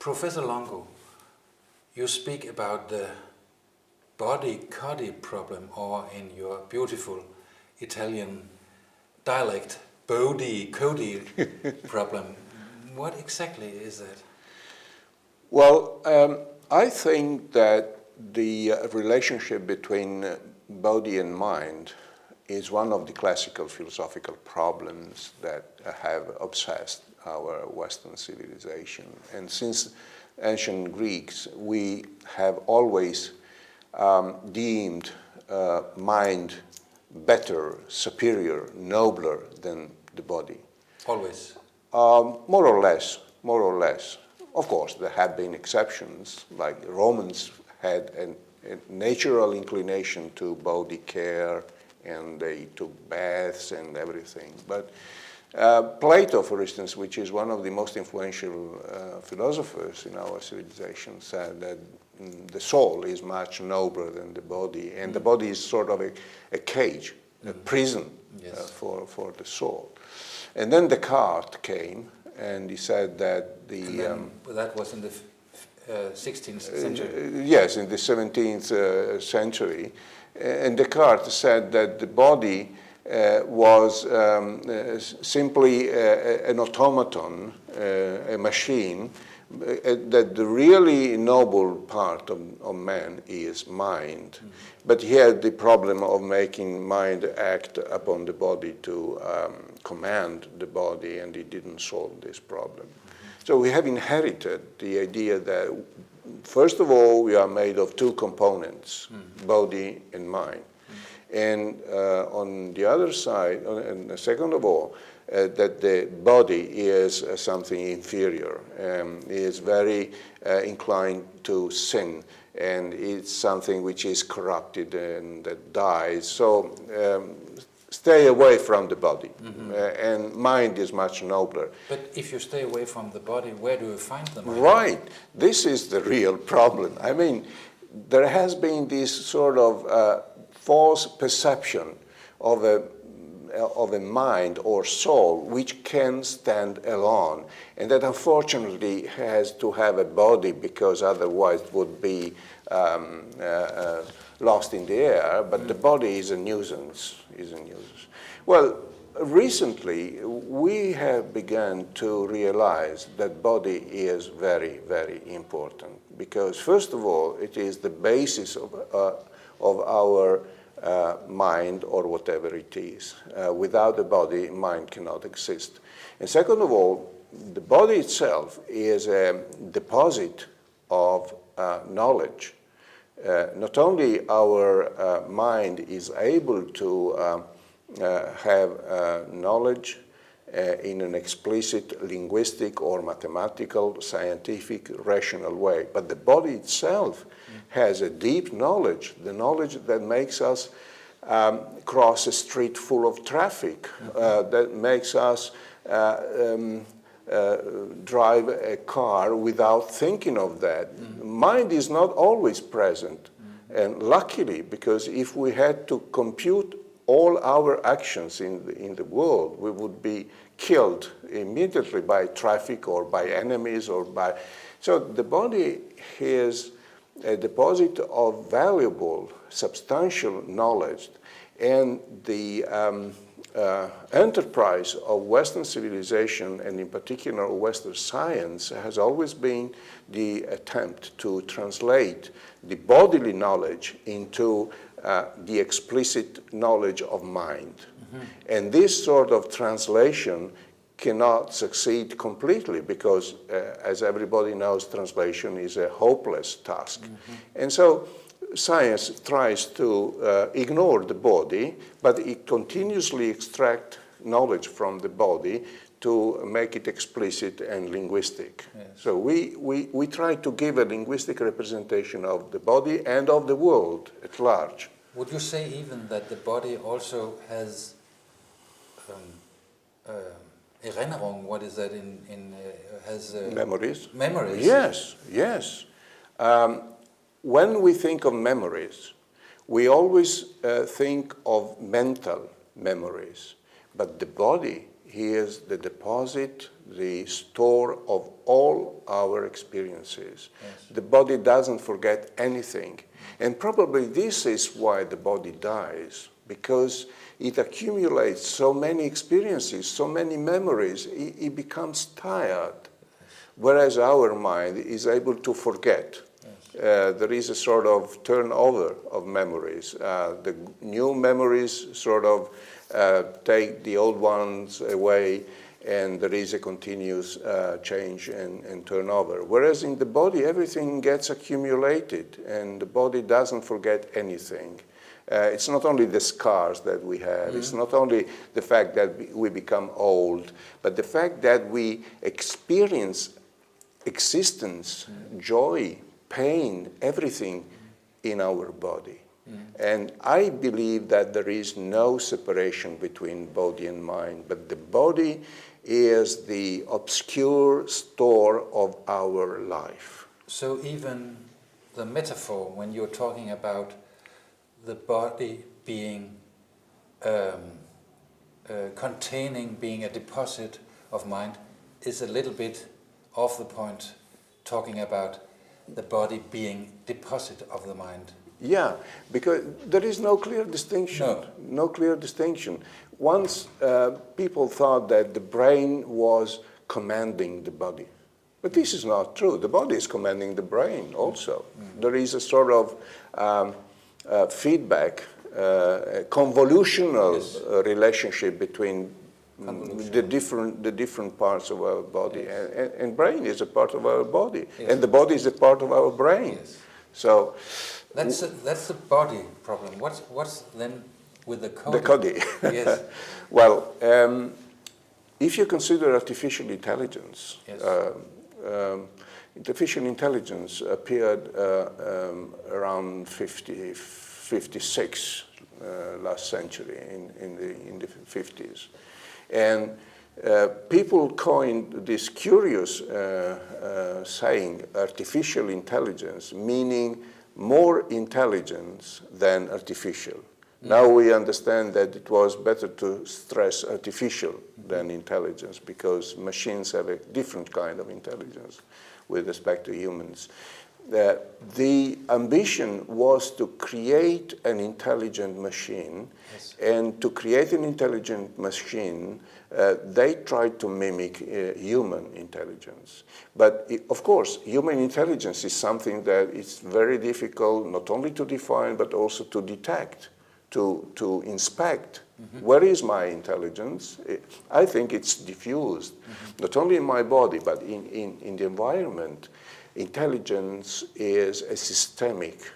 Professor Longo, you speak about the body-cody problem, or in your beautiful Italian dialect, body-cody problem. What exactly is that? Well, I think that the relationship between body and mind is one of the classical philosophical problems that have obsessed our Western civilization. And since ancient Greeks, we have always deemed mind better, superior, nobler than the body. Always? More or less, more or less. Of course, there have been exceptions, like the Romans had a natural inclination to body care, and they took baths and everything. But Plato, for instance, which is one of the most influential philosophers in our civilization, said that the soul is much nobler than the body, and the body is sort of a cage, a prison for the soul. And then Descartes came, and he said that that was in the 16th century? Yes, in the 17th century. And Descartes said that the body was simply an automaton, a machine, that the really noble part of man is mind. But he had the problem of making mind act upon the body to command the body, and he didn't solve this problem. So we have inherited the idea that, first of all, we are made of two components, body and mind. And on the other side, and second of all, that the body is something inferior, is very inclined to sin, and it's something which is corrupted and that dies. So stay away from the body, and mind is much nobler. But if you stay away from the body, where do you find the mind? Right. This is the real problem. I mean, there has been this sort of false perception of a mind or soul which can stand alone, and that unfortunately has to have a body because otherwise it would be lost in the air, but the body is a nuisance, Well, recently we have begun to realize that body is very, very important, because first of all, it is the basis of our mind, or whatever it is. Without the body, mind cannot exist. And second of all, the body itself is a deposit of knowledge. Not only our mind is able to have knowledge in an explicit linguistic or mathematical, scientific, rational way, but the body itself has a deep knowledge, the knowledge that makes us cross a street full of traffic, that makes us drive a car without thinking of that. Mind is not always present, and luckily, because if we had to compute all our actions in the world, we would be killed immediately by traffic or by enemies or by... So the body is a deposit of valuable, substantial knowledge, and the enterprise of Western civilization, and in particular Western science, has always been the attempt to translate the bodily knowledge into the explicit knowledge of mind. And this sort of translation cannot succeed completely because, as everybody knows, translation is a hopeless task. And so science tries to ignore the body, but it continuously extracts knowledge from the body to make it explicit and linguistic. Yes. So we try to give a linguistic representation of the body and of the world at large. Would you say even that the body also has Erinnerung, what is that has memories? Memories. Yes, yes. When we think of memories, we always think of mental memories, but the body is the deposit, the store of all our experiences. Yes. The body doesn't forget anything. And probably this is why the body dies, because it accumulates so many experiences, so many memories, it becomes tired. Whereas our mind is able to forget. There is a sort of turnover of memories. The new memories sort of take the old ones away, and there is a continuous change and turnover. Whereas in the body, everything gets accumulated, and the body doesn't forget anything. It's not only the scars that we have, it's not only the fact that we become old, but the fact that we experience existence, joy, pain, everything in our body. And I believe that there is no separation between body and mind, but the body is the obscure store of our life. So even the metaphor, when you're talking about the body being containing, being a deposit of mind, is a little bit off the point, talking about the body being deposit of the mind. Yeah, because there is no clear distinction. No clear distinction. Once people thought that the brain was commanding the body. But this is not true. The body is commanding the brain also. There is a sort of feedback, convolutional relationship between the different parts of our body, and brain is a part of our body, and the body is a part of our brain. So that's the body problem. What's then with the body? The body. Yes. Well, if you consider artificial intelligence, artificial intelligence appeared around 56 last century, in the 50s. And people coined this curious saying, artificial intelligence, meaning more intelligence than artificial. Now we understand that it was better to stress artificial than intelligence, because machines have a different kind of intelligence with respect to humans. The ambition was to create an intelligent machine, and to create an intelligent machine, they tried to mimic human intelligence. But of course, human intelligence is something that is very difficult not only to define, but also to detect, to inspect. Where is my intelligence? I think it's diffused, not only in my body, but in the environment. Intelligence is a systemic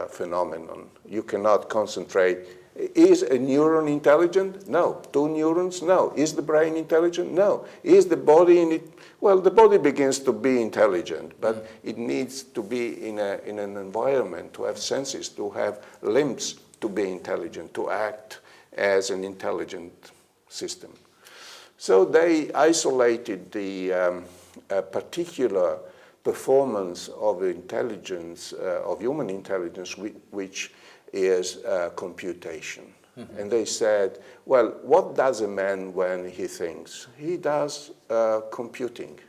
phenomenon. You cannot concentrate. Is a neuron intelligent? No. Two neurons? No. Is the brain intelligent? No. Is the body in it? Well, the body begins to be intelligent, but it needs to be in an environment, to have senses, to have limbs, to be intelligent, to act as an intelligent system. So they isolated the particular performance of intelligence, of human intelligence, which is computation. And they said, well, what does a man when he thinks? He does computing.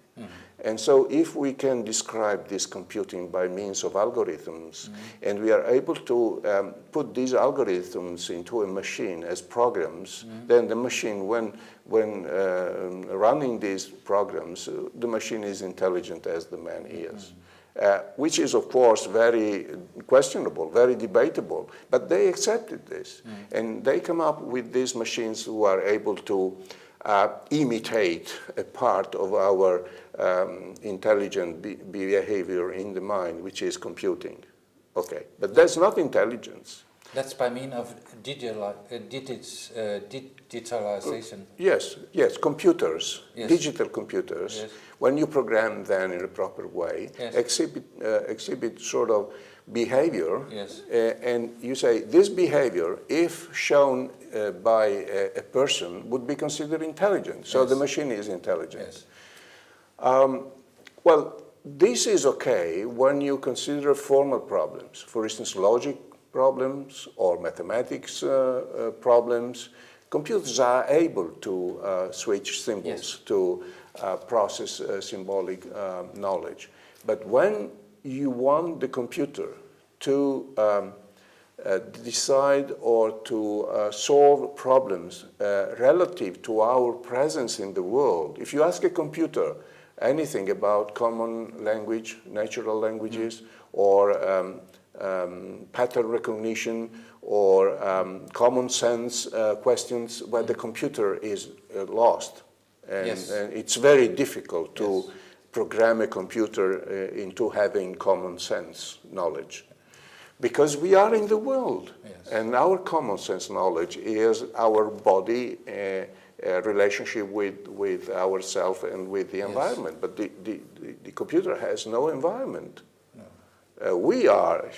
And so if we can describe this computing by means of algorithms, and we are able to put these algorithms into a machine as programs, then the machine, when running these programs, the machine is intelligent as the man is. Which is, of course, very questionable, very debatable. But they accepted this. And they come up with these machines who are able to imitate a part of our intelligent behavior in the mind, which is computing. Okay, but that's not intelligence. That's by means of digitalization. Yes, computers, digital computers. Yes. When you program them in a proper way, exhibit sort of behavior, and you say this behavior, if shown by a person, would be considered intelligent. So the machine is intelligent. Well, this is okay when you consider formal problems. For instance, logic problems or mathematics problems. Computers are able to switch symbols, to process symbolic knowledge. But when you want the computer to decide or to solve problems relative to our presence in the world, if you ask a computer anything about common language, natural languages, or pattern recognition, or common sense questions, well, the computer is lost. And, and it's very difficult to program a computer into having common sense knowledge. Because we are in the world, and our common sense knowledge is our body, relationship with ourselves and with the environment. But the computer has no environment. No. We are,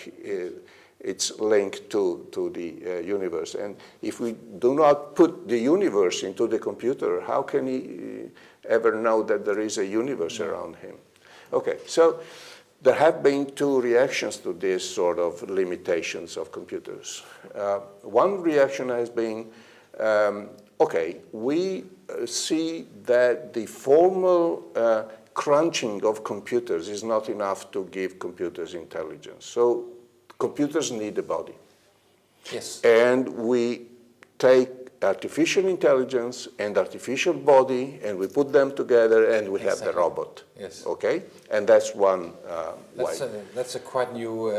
it's linked to the universe. And if we do not put the universe into the computer, how can he ever know that there is a universe around him? Okay, so there have been two reactions to this sort of limitations of computers. One reaction has been, okay, we see that the formal crunching of computers is not enough to give computers intelligence. So computers need a body. Yes. And we take artificial intelligence and artificial body, and we put them together, and we have the robot. Yes. Okay? And that's one way. That's a quite new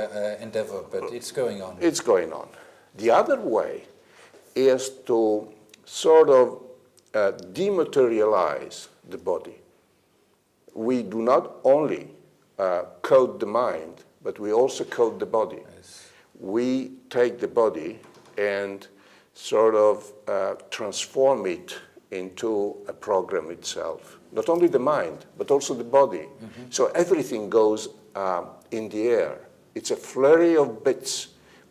endeavor, but it's going on. It's going on. The other way is to sort of dematerialize the body. We do not only code the mind, but we also code the body. Yes. We take the body and sort of transform it into a program itself. Not only the mind, but also the body. Mm-hmm. So everything goes in the air. It's a flurry of bits,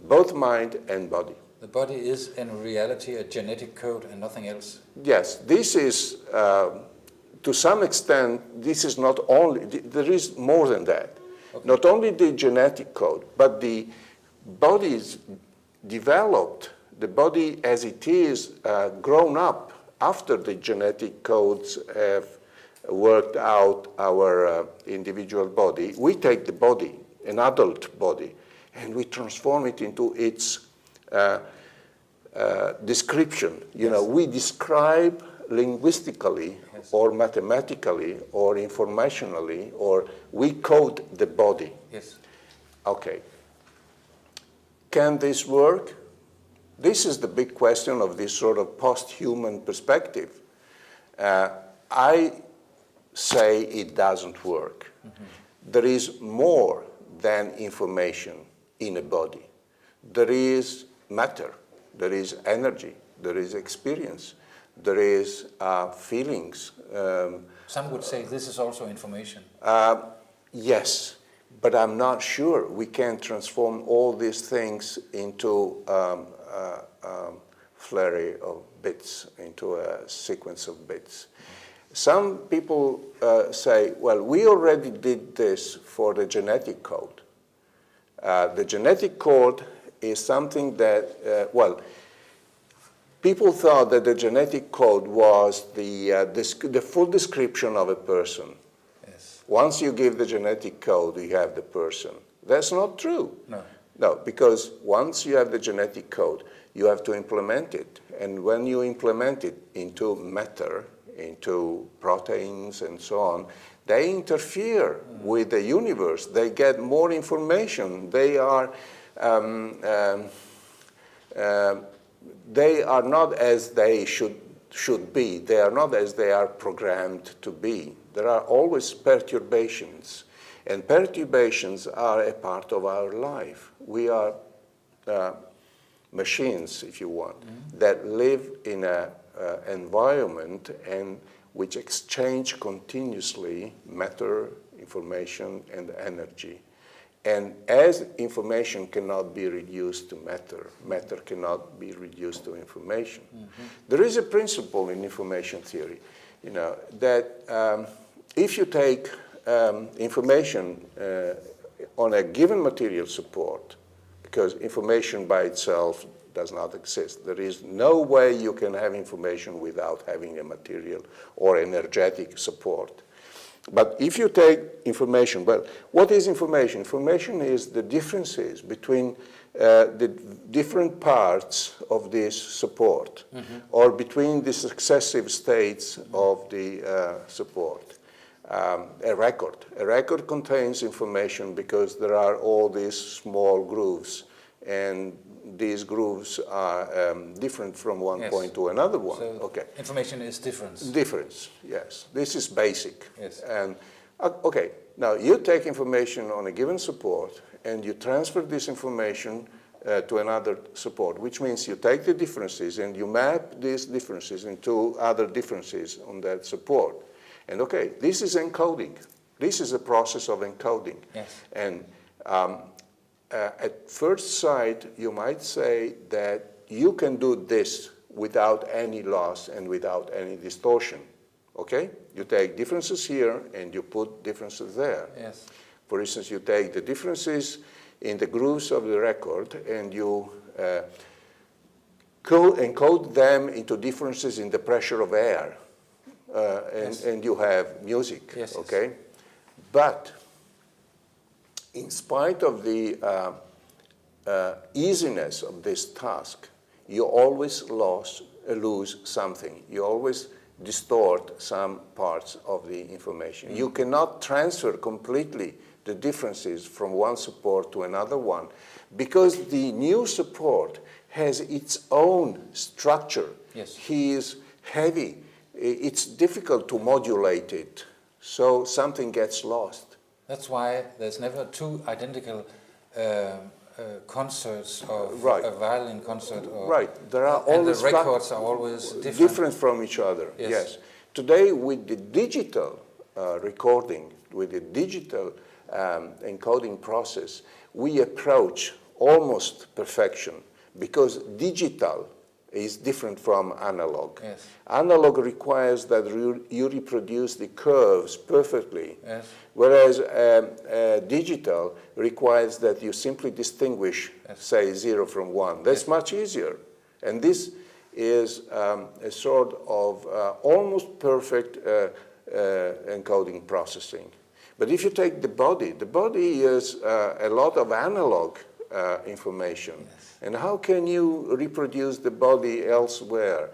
both mind and body. The body is in reality a genetic code and nothing else? Yes, this is, to some extent, this is not only, there is more than that. Okay. Not only the genetic code, but the body is developed. The body as it is grown up after the genetic codes have worked out our individual body. We take the body, an adult body, and we transform it into its description. You know, we describe linguistically or mathematically or informationally, or we code the body. Yes. Okay. Can this work? This is the big question of this sort of post-human perspective. I say it doesn't work. Mm-hmm. There is more than information in a body. There is matter, there is energy, there is experience, there is feelings. Some would say this is also information. Yes, but I'm not sure we can transform all these things into flurry of bits, into a sequence of bits. Some people say, well, we already did this for the genetic code. The genetic code is something that, well, people thought that the genetic code was the full description of a person. Yes. Once you give the genetic code, you have the person. That's not true. No. No, because once you have the genetic code, you have to implement it. And when you implement it into matter, into proteins and so on, they interfere with the universe. They get more information. They are not as they should be. They are not as they are programmed to be. There are always perturbations. And perturbations are a part of our life. We are machines, if you want, that live in an environment and which exchange continuously matter, information, and energy. And as information cannot be reduced to matter, matter cannot be reduced to information. Mm-hmm. There is a principle in information theory, you know, that if you take information on a given material support, because information by itself does not exist. There is no way you can have information without having a material or energetic support. But if you take information, well, what is information? Information is the differences between the different parts of this support, or between the successive states of the support. A record contains information because there are all these small grooves, and these grooves are different from one point to another one. So okay. Information is difference. Difference, yes. This is basic. Yes. And okay, now you take information on a given support and you transfer this information to another support, which means you take the differences and you map these differences into other differences on that support. And okay, this is encoding. This is a process of encoding. Yes. And at first sight, you might say that you can do this without any loss and without any distortion. Okay? You take differences here and you put differences there. Yes. For instance, you take the differences in the grooves of the record and you encode them into differences in the pressure of air. And you have music. Yes, okay? Yes. But in spite of the easiness of this task, you always lose something. You always distort some parts of the information. You cannot transfer completely the differences from one support to another one because the new support has its own structure. Yes. He is heavy. It's difficult to modulate it, so something gets lost. That's why there's never two identical concerts of right. a violin concert. Or, right. There are always and the records are always different. Different from each other. Yes. Yes. Today, with the digital recording, with the digital encoding process, we approach almost perfection because digital is different from analog. Yes. Analog requires that you reproduce the curves perfectly, yes. whereas digital requires that you simply distinguish, yes. say, 0 from 1. That's yes. much easier. And this is a sort of almost perfect encoding processing. But if you take the body is a lot of analog information. Yes. And how can you reproduce the body elsewhere,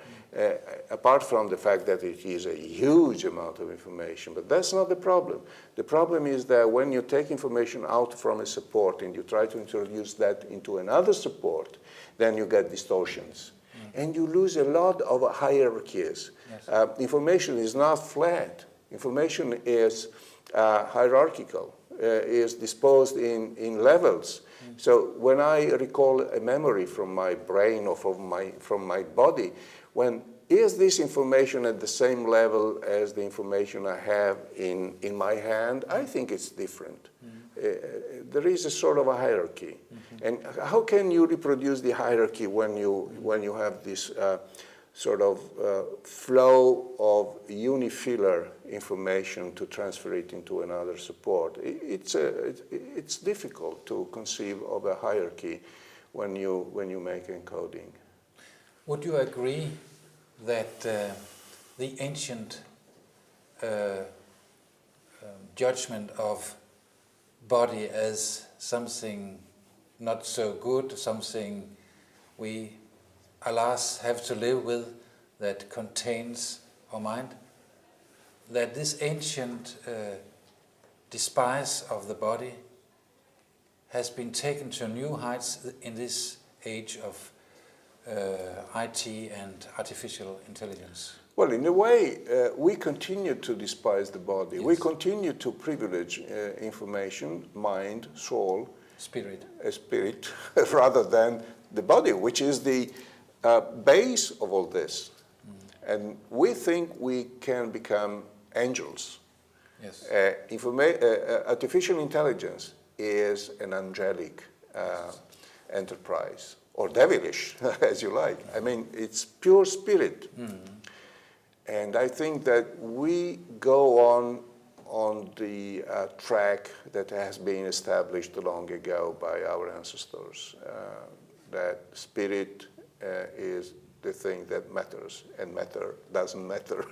apart from the fact that it is a huge amount of information? But that's not the problem. The problem is that when you take information out from a support and you try to introduce that into another support, then you get distortions. And you lose a lot of hierarchies. Yes. Information is not flat. Information is hierarchical, is disposed in levels. So when I recall a memory from my brain or from my body, is this information at the same level as the information I have in my hand? I think it's different. There is a sort of a hierarchy. And how can you reproduce the hierarchy when you have this sort of flow of unifilar information to transfer it into another support? It's difficult to conceive of a hierarchy when you make encoding. Would you agree that the ancient judgment of body as something not so good, something we alas have to live with, that contains our mind, that this ancient despise of the body has been taken to new heights in this age of IT and artificial intelligence? Well, in a way, we continue to despise the body. Yes. We continue to privilege information, mind, soul, spirit, rather than the body, which is the base of all this. And we think we can become angels. Yes. Artificial intelligence is an angelic enterprise, or devilish, as you like. I mean, it's pure spirit. And I think that we go on the track that has been established long ago by our ancestors, that spirit is the thing that matters, and matter doesn't matter.